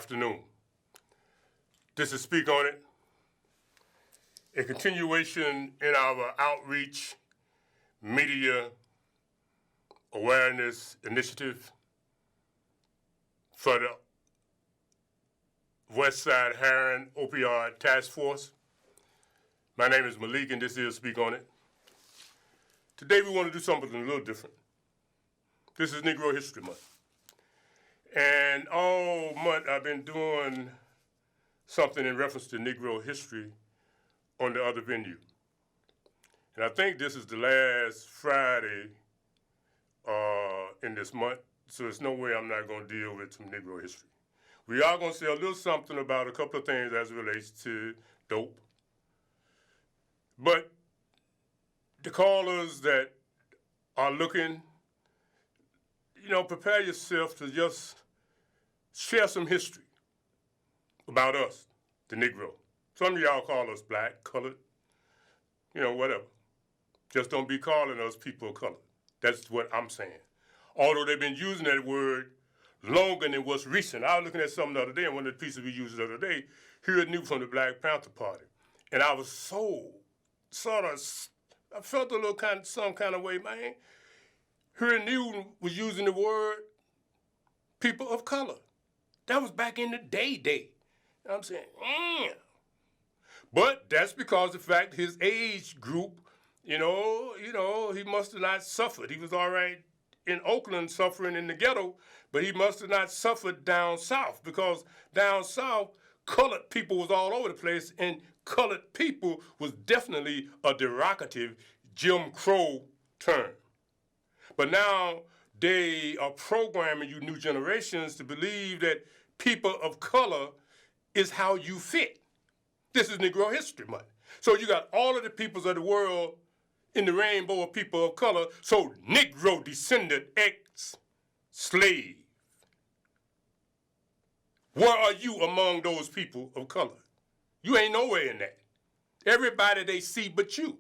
afternoon. This is Speak On It, a continuation in our outreach media awareness initiative for the Westside Heroin Opioid Task Force. My name is Malik, and this is Speak On It. Today we want to do something a little different. This is Negro History Month. And all month I've been doing something in reference to Negro history on the other venue. And I think this is the last Friday in this month, so there's no way I'm not going to deal with some Negro history. We are going to say a little something about a couple of things as it relates to dope. But the callers that are looking, prepare yourself to just share some history about us, the Negro. Some of y'all call us black, colored, whatever. Just don't be calling us people of color. That's what I'm saying. Although they've been using that word longer than what's recent. I was looking at something the other day, and one of the pieces we used the other day, heard new from the Black Panther Party. And I was so, I felt a little some kind of way, man. Heard new was using the word people of color. That was back in the day. I'm saying, But that's because the fact his age group, he must have not suffered. He was all right in Oakland suffering in the ghetto, but he must have not suffered down south, because down south, colored people was all over the place, and colored people was definitely a derogative Jim Crow term. But now they are programming you new generations to believe that people of color is how you fit. This is Negro History Month. So you got all of the peoples of the world in the rainbow of people of color, so Negro descendant ex-slave. Where are you among those people of color? You ain't nowhere in that. Everybody they see but you.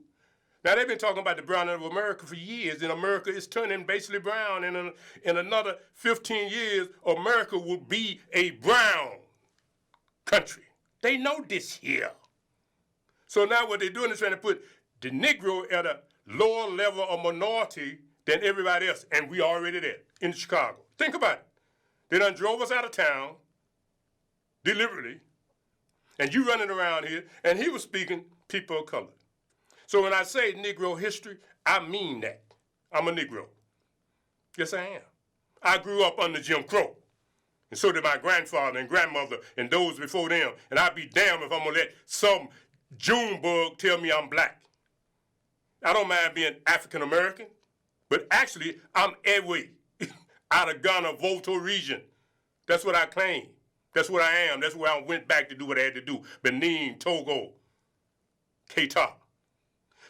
Now, they've been talking about the browning of America for years, and America is turning basically brown, and in another 15 years, America will be a brown country. They know this here. So now what they're doing is trying to put the Negro at a lower level of minority than everybody else, and we already there in Chicago. Think about it. They done drove us out of town deliberately, and you running around here, and he was speaking people of color. So when I say Negro history, I mean that. I'm a Negro. Yes, I am. I grew up under Jim Crow, and so did my grandfather and grandmother and those before them, and I'd be damned if I'm going to let some Junebug tell me I'm black. I don't mind being African-American, but actually, I'm Ewe, out of Ghana, Volta region. That's what I claim. That's what I am. That's where I went back to do what I had to do. Benin, Togo, Qatar.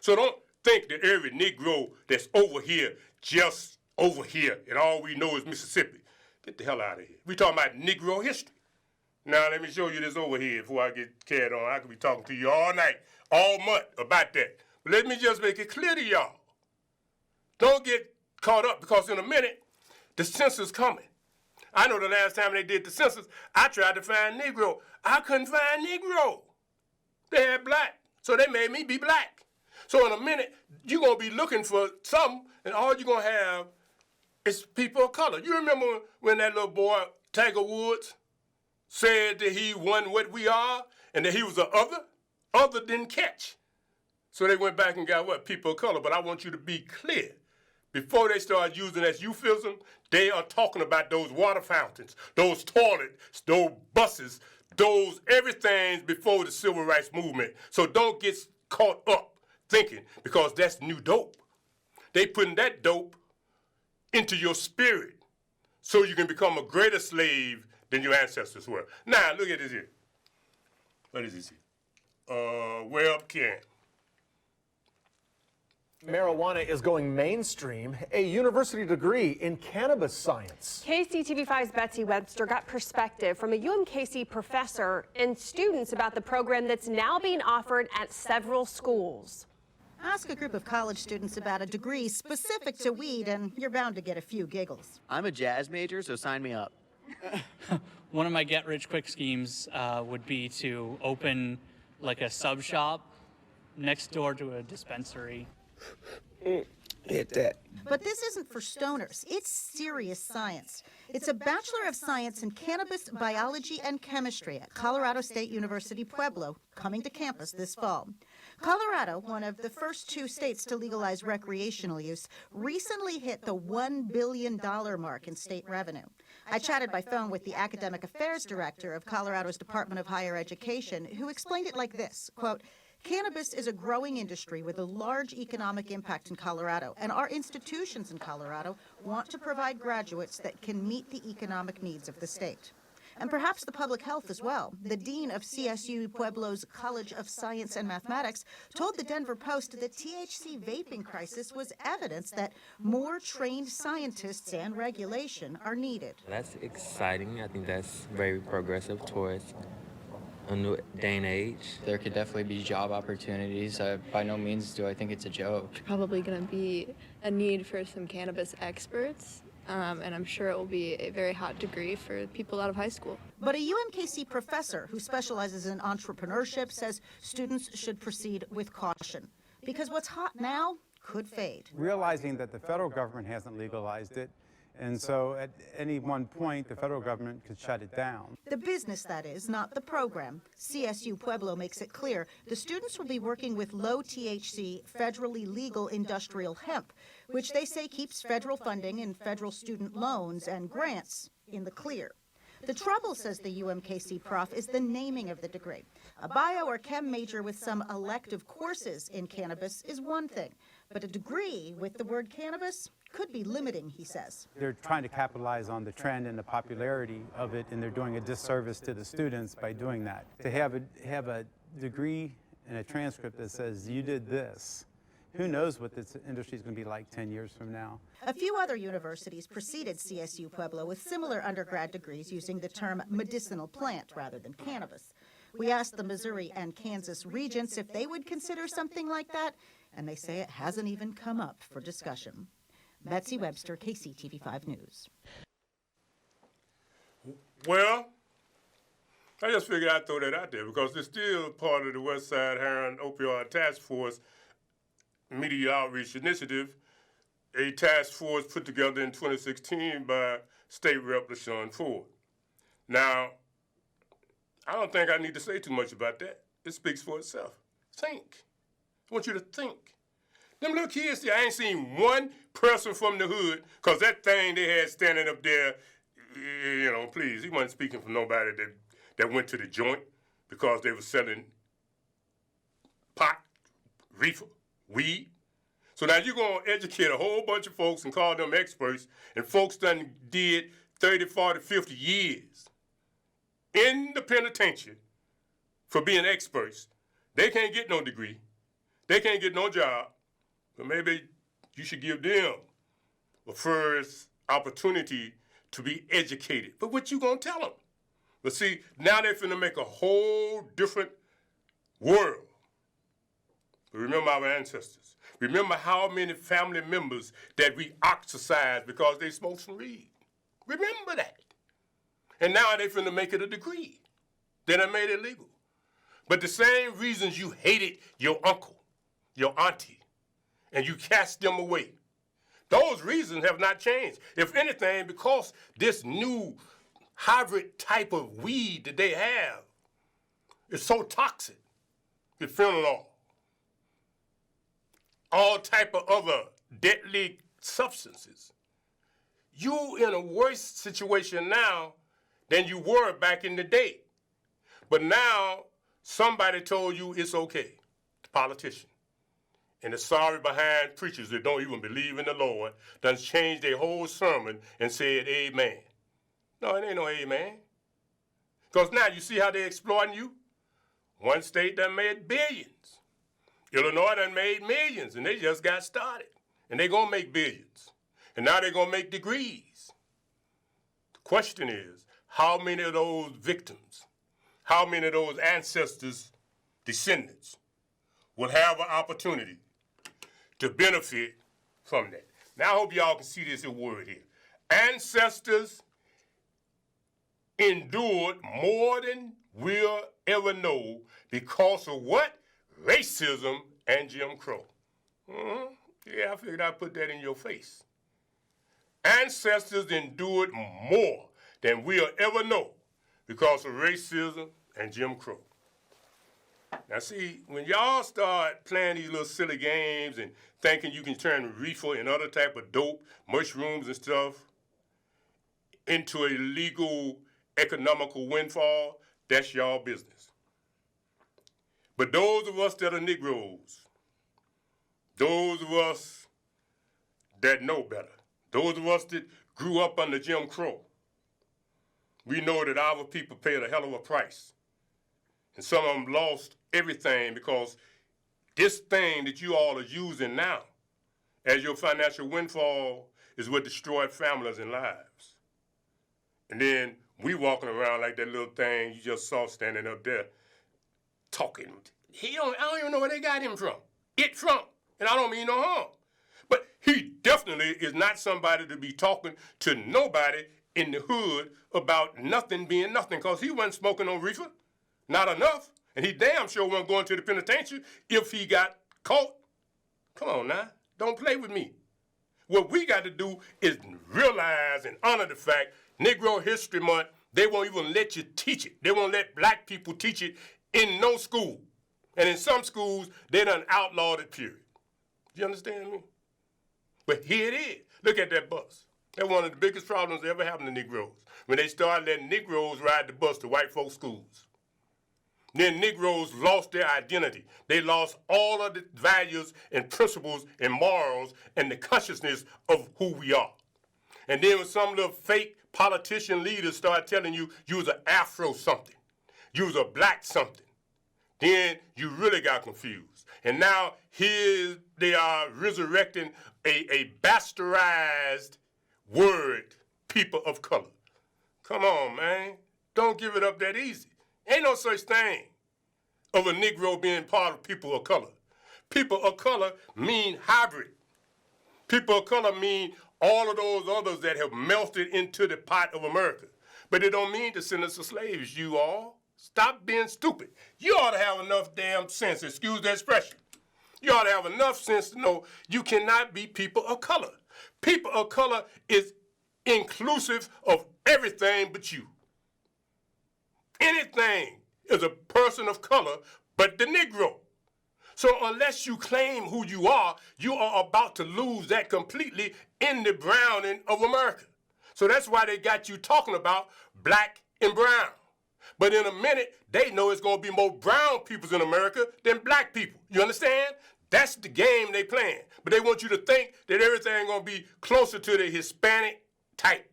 So don't think that every Negro that's over here, just over here, and all we know is Mississippi. Get the hell out of here. We talking about Negro history. Now let me show you this over here before I get carried on. I could be talking to you all night, all month about that. But let me just make it clear to y'all. Don't get caught up, because in a minute, the census coming. I know the last time they did the census, I tried to find Negro. I couldn't find Negro. They had black, so they made me be black. So in a minute, you're going to be looking for something, and all you're going to have is people of color. You remember when that little boy, Tiger Woods, said that he won what we are, and that he was other than catch. So they went back and got what? People of color. But I want you to be clear. Before they start using that euphemism, they are talking about those water fountains, those toilets, those buses, those everything before the civil rights movement. So don't get caught up thinking, because that's new dope. They putting that dope into your spirit so you can become a greater slave than your ancestors were. Now, look at this here. What is this here? Webcam. Marijuana is going mainstream. A university degree in cannabis science. KCTV5's Betsy Webster got perspective from a UMKC professor and students about the program that's now being offered at several schools. Ask a group of college students about a degree specific to weed, and you're bound to get a few giggles. I'm a jazz major, so sign me up. One of my get-rich-quick schemes would be to open like a sub shop next door to a dispensary. Hit that. But this isn't for stoners. It's serious science. It's a Bachelor of Science in Cannabis Biology and Chemistry at Colorado State University Pueblo, coming to campus this fall. Colorado, one of the first 2 states to legalize recreational use, recently hit the $1 billion mark in state revenue. I chatted by phone with the Academic Affairs Director of Colorado's Department of Higher Education, who explained it like this, quote, "Cannabis is a growing industry with a large economic impact in Colorado, and our institutions in Colorado want to provide graduates that can meet the economic needs of the state. And perhaps the public health as well. The dean of CSU Pueblo's College of Science and Mathematics told the Denver Post the THC vaping crisis was evidence that more trained scientists and regulation are needed." That's exciting. I think that's very progressive towards a new day and age. There could definitely be job opportunities. By no means do I think it's a joke. Probably going to be a need for some cannabis experts, and I'm sure it will be a very hot degree for people out of high school. But a UMKC professor who specializes in entrepreneurship says students should proceed with caution, because what's hot now could fade. Realizing that the federal government hasn't legalized it, and so at any one point, the federal government could shut it down. The business, that is, not the program. CSU Pueblo makes it clear the students will be working with low THC, federally legal industrial hemp, which they say keeps federal funding and federal student loans and grants in the clear. The trouble, says the UMKC prof, is the naming of the degree. A bio or chem major with some elective courses in cannabis is one thing, but a degree with the word cannabis could be limiting, he says. They're trying to capitalize on the trend and the popularity of it, and they're doing a disservice to the students by doing that. To have a degree and a transcript that says you did this, who knows what this industry is going to be like 10 years from now. A few other universities preceded CSU Pueblo with similar undergrad degrees using the term medicinal plant rather than cannabis. We asked the Missouri and Kansas regents if they would consider something like that, and they say it hasn't even come up for discussion. Betsy Webster, KCTV5 News. Well, I just figured I'd throw that out there because it's still part of the West Side Heroin Opioid Task Force Media Outreach Initiative, a task force put together in 2016 by State Rep. LaShawn Ford. Now, I don't think I need to say too much about that. It speaks for itself. Think. I want you to think. Them little kids there, I ain't seen one person from the hood, because that thing they had standing up there, you know, please, he wasn't speaking for nobody that went to the joint because they were selling pot, reefer, weed. So now you're going to educate a whole bunch of folks and call them experts, and folks done did 30, 40, 50 years in the penitentiary for being experts. They can't get no degree. They can't get no job. But maybe you should give them a first opportunity to be educated. But what you gonna tell them? But see, now they're finna make a whole different world. But remember our ancestors. Remember how many family members that we ostracized because they smoked some weed. Remember that. And now they finna make it a degree. Then I made it legal. But the same reasons you hated your uncle, your auntie, and you cast them away, those reasons have not changed. If anything, because this new hybrid type of weed that they have is so toxic, it's fentanyl, all type of other deadly substances, you in a worse situation now than you were back in the day. But now somebody told you it's okay, the politician. And the sorry behind preachers that don't even believe in the Lord done changed their whole sermon and said amen. No, it ain't no amen. Because now you see how they're exploiting you? One state done made billions. Illinois done made millions, and they just got started. And they're going to make billions. And now they're going to make degrees. The question is, how many of those victims, how many of those ancestors, descendants, will have an opportunity to benefit from that? Now I hope y'all can see this word here. Ancestors, endured more than we'll ever know because of what? Racism and Jim Crow. Yeah, I figured I'd put that in your face. Ancestors endured more than we'll ever know because of racism and Jim Crow. Now see, when y'all start playing these little silly games and thinking you can turn reefer and other type of dope, mushrooms and stuff, into a legal economical windfall, that's y'all business. But those of us that are Negroes, those of us that know better, those of us that grew up under Jim Crow, we know that our people paid a hell of a price. And some of them lost everything because this thing that you all are using now as your financial windfall is what destroyed families and lives. And then we walking around like that little thing you just saw standing up there talking. I don't even know where they got him from. It from. And I don't mean no harm. But he definitely is not somebody to be talking to nobody in the hood about nothing being nothing, because he wasn't smoking no reefer. Not enough. And he damn sure wasn't going to the penitentiary if he got caught. Come on now. Don't play with me. What we got to do is realize and honor the fact Negro History Month, they won't even let you teach it. They won't let black people teach it in no school. And in some schools, they done outlawed it, period. Do you understand me? But here it is. Look at that bus. That's one of the biggest problems that ever happened to Negroes. When they started letting Negroes ride the bus to white folks' schools. Then Negroes lost their identity. They lost all of the values and principles and morals and the consciousness of who we are. And then when some little fake politician leaders start telling you you was an Afro something, you was a black something, then you really got confused. And now here they are resurrecting a bastardized word, people of color. Come on, man. Don't give it up that easy. Ain't no such thing of a Negro being part of people of color. People of color mean hybrid. People of color mean all of those others that have melted into the pot of America. But it don't mean descendants of slaves, you all. Stop being stupid. You ought to have enough damn sense, excuse the expression. You ought to have enough sense to know you cannot be people of color. People of color is inclusive of everything but you. Anything is a person of color but the Negro. So unless you claim who you are about to lose that completely in the browning of America. So that's why they got you talking about black and brown. But in a minute, they know it's going to be more brown people in America than black people. You understand? That's the game they playing. But they want you to think that everything going to be closer to the Hispanic type.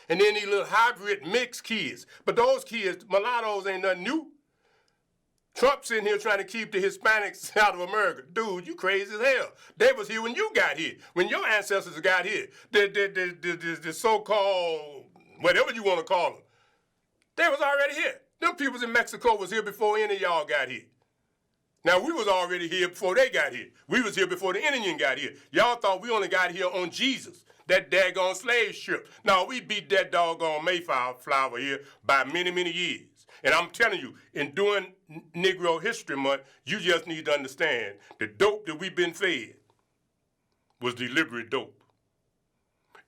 And then these little hybrid mixed kids. But those kids, mulattoes, ain't nothing new. Trump's sitting here trying to keep the Hispanics out of America. Dude, you crazy as hell. They was here when you got here, when your ancestors got here. The so-called, whatever you want to call them, they was already here. Them peoples in Mexico was here before any of y'all got here. Now, we was already here before they got here. We was here before the Indian got here. Y'all thought we only got here on Jesus, that daggone slave ship. No, we beat that doggone Mayflower here by many, many years. And I'm telling you, in doing Negro History Month, you just need to understand the dope that we've been fed was deliberate dope.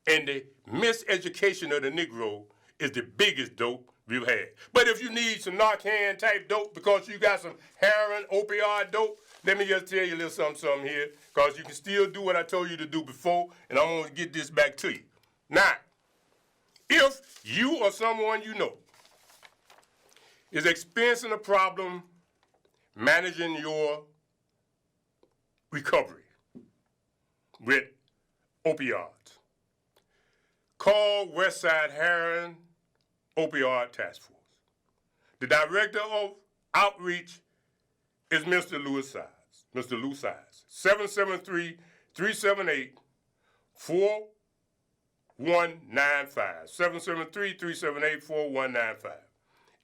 And the miseducation of the Negro is the biggest dope we've had. But if you need some Narcan type dope because you got some heroin, opioid dope, let me just tell you a little something here, because you can still do what I told you to do before, and I'm going to get this back to you. Now, if you or someone you know is experiencing a problem managing your recovery with opioids, call Westside Heroin Opioid Task Force. The director of outreach is Mr. Louis Sides. Mr. Lou Sides. 773-378-4195. 773-378-4195.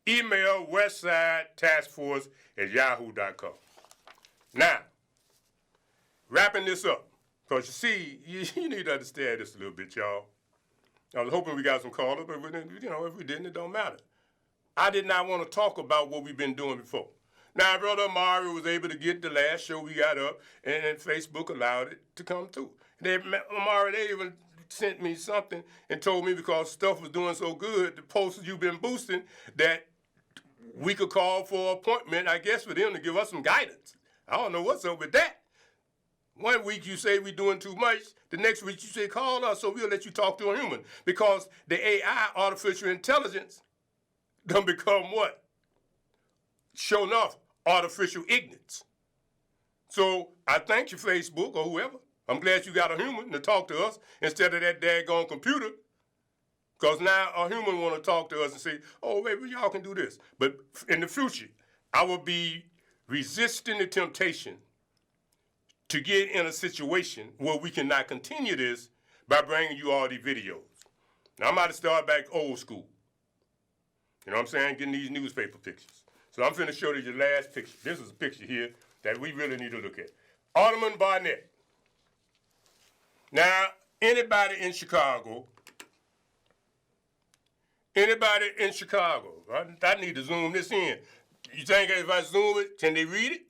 Email westside-taskforce@yahoo.com. Now, wrapping this up, because you see, you need to understand this a little bit, y'all. I was hoping we got some callers, but if we didn't, it don't matter. I did not want to talk about what we've been doing before. Now, Brother Amari was able to get the last show we got up, and Facebook allowed it to come through. Amari, they even sent me something and told me because stuff was doing so good, the posts you've been boosting, that we could call for an appointment, I guess, for them to give us some guidance. I don't know what's up with that. One week you say we're doing too much. The next week you say call us so we'll let you talk to a human. Because the AI, artificial intelligence, done become what? Sure enough, artificial ignorance. So I thank you, Facebook or whoever. I'm glad you got a human to talk to us instead of that daggone computer. Because now a human want to talk to us and say, oh, maybe y'all can do this. But in the future, I will be resisting the temptation to get in a situation where we cannot continue this by bringing you all these videos. Now, I'm about to start back old school. You know what I'm saying? Getting these newspaper pictures. So I'm finna show you the last picture. This is a picture here that we really need to look at. Alderman Barnett. Now, anybody in Chicago, I need to zoom this in. You think if I zoom it, can they read it?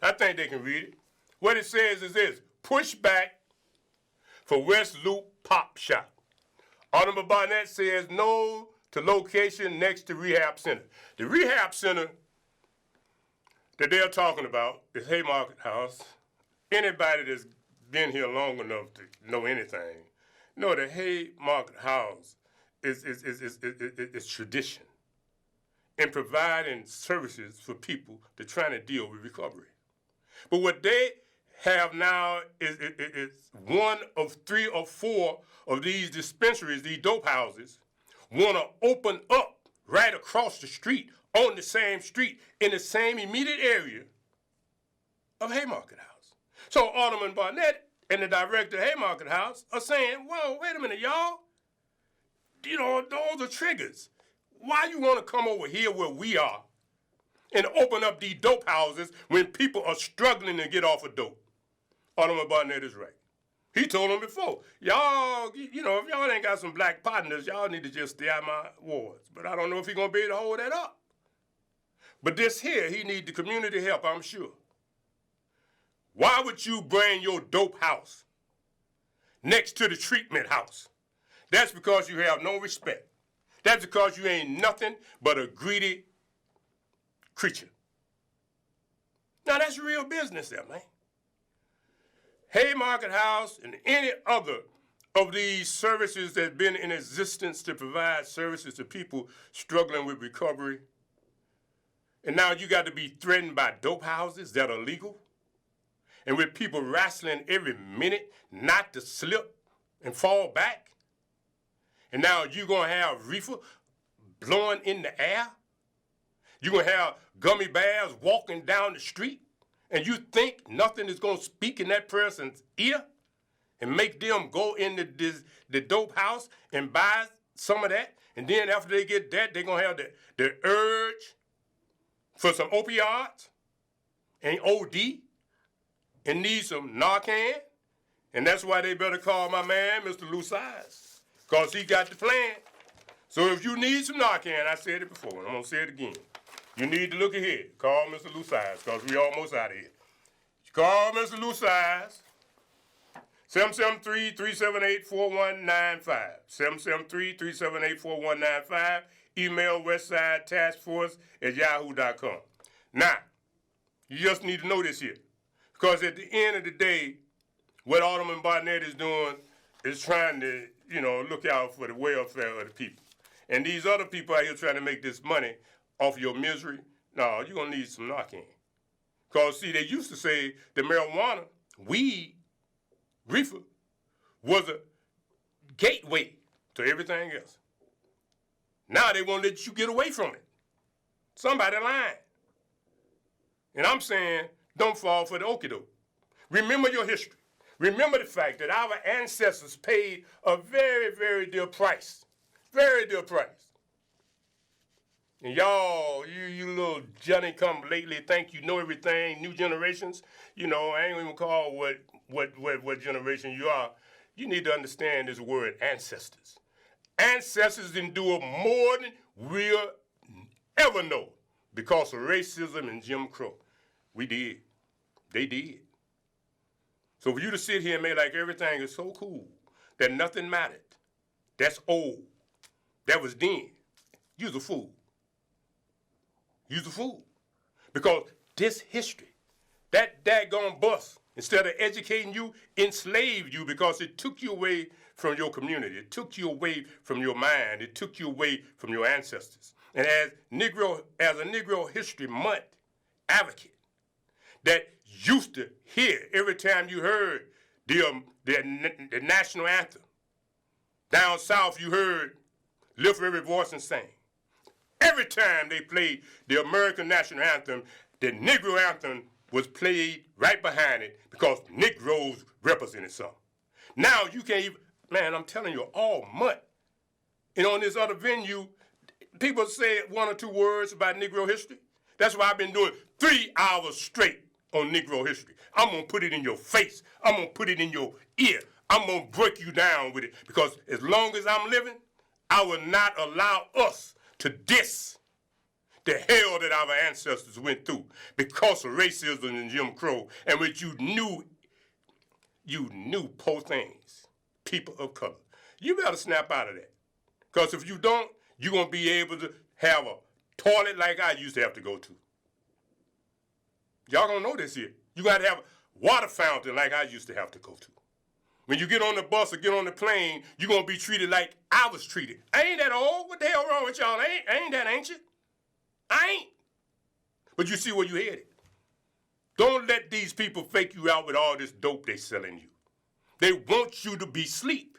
I think they can read it. What it says is this: pushback for West Loop Pop Shop. Alderman Barnett says no to location next to rehab center. The rehab center that they're talking about is Haymarket House. Anybody that's been here long enough to know anything know that Haymarket House is tradition in providing services for people that trying to deal with recovery. But what they have now is one of 3 or 4 of these dispensaries, these dope houses, want to open up right across the street, on the same street, in the same immediate area of Haymarket House. So Alderman Barnett and the director of Haymarket House are saying, whoa, wait a minute, y'all. You know, those are triggers. Why you want to come over here where we are and open up these dope houses when people are struggling to get off of dope? Alderman Barnett is right. He told them before, y'all, you know, if y'all ain't got some black partners, y'all need to just stay out my wards. But I don't know if he's going to be able to hold that up. But this here, he need the community help, I'm sure. Why would you bring your dope house next to the treatment house? That's because you have no respect. That's because you ain't nothing but a greedy creature. Now, that's real business there, man. Haymarket House and any other of these services that have been in existence to provide services to people struggling with recovery, and now you got to be threatened by dope houses that are legal, and with people wrestling every minute not to slip and fall back, and now you're going to have reefer blowing in the air? You're going to have gummy bears walking down the street? And you think nothing is going to speak in that person's ear and make them go into the dope house and buy some of that? And then after they get that, they're going to have the urge for some opioids and OD and need some Narcan? And that's why they better call my man, Mr. Lucias, because he got the plan. So if you need some Narcan, I said it before, and I'm going to say it again. You need to look ahead. Call Mr. Lucias, because we almost out of here. Call Mr. Lucias, 773-378-4195. 773-378-4195. Email westsidetaskforce@yahoo.com. Now, you just need to know this here, because at the end of the day, what Alderman Barnett is doing is trying to, you know, look out for the welfare of the people. And these other people out here trying to make this money off your misery, no, you're going to need some Narcan. Because, see, they used to say that marijuana, weed, reefer, was a gateway to everything else. Now they won't let you get away from it. Somebody lying. And I'm saying, don't fall for the okie doke. Remember your history. Remember the fact that our ancestors paid a very, very dear price. Very dear price. And y'all, you little Johnny-come-lately think you know everything, new generations, you know, I ain't even call what generation you are. You need to understand this word, ancestors. Ancestors endure more than we're ever know because of racism and Jim Crow. We did. They did. So for you to sit here and make like everything is so cool that nothing mattered, that's old. That was then. You's a fool. You's a fool. Because this history, that daggone bus, instead of educating you, enslaved you because it took you away from your community. It took you away from your mind. It took you away from your ancestors. And as a Negro History Month advocate that used to hear every time you heard the national anthem, down south you heard Lift Every Voice and Sing. Every time they played the American national anthem, the Negro anthem was played right behind it because Negroes represented something. Now you can't even, man, I'm telling you, all month. And on this other venue, people say one or two words about Negro history. That's why I've been doing 3 hours straight on Negro history. I'm going to put it in your face. I'm going to put it in your ear. I'm going to break you down with it because as long as I'm living, I will not allow us to diss the hell that our ancestors went through because of racism and Jim Crow, and which you knew poor things, people of color. You better snap out of that. Because if you don't, you're going to be able to have a toilet like I used to have to go to. Y'all don't know this here. You got to have a water fountain like I used to have to go to. When you get on the bus or get on the plane, you're going to be treated like I was treated. I ain't that old. What the hell wrong with y'all? I ain't that ancient. I ain't. But you see where you headed. Don't let these people fake you out with all this dope they selling you. They want you to be asleep.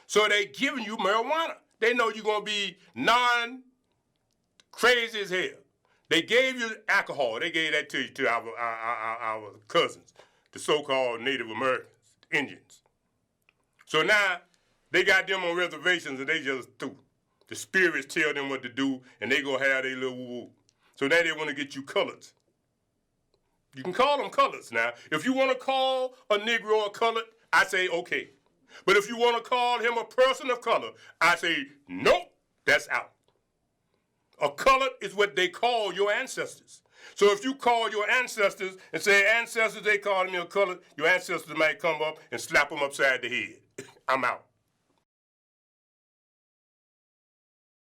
So they giving you marijuana. They know you're going to be crazy as hell. They gave you alcohol. They gave that to our cousins, the so-called Native Americans, Indians. So now they got them on reservations and they just through. The spirits tell them what to do and they go have their little woo-woo. So now they want to get you coloreds. You can call them coloreds now. If you want to call a Negro a colored, I say okay. But if you want to call him a person of color, I say nope, that's out. A colored is what they call your ancestors. So if you call your ancestors and say, ancestors, they called me a colored, your ancestors might come up and slap them upside the head. I'm out.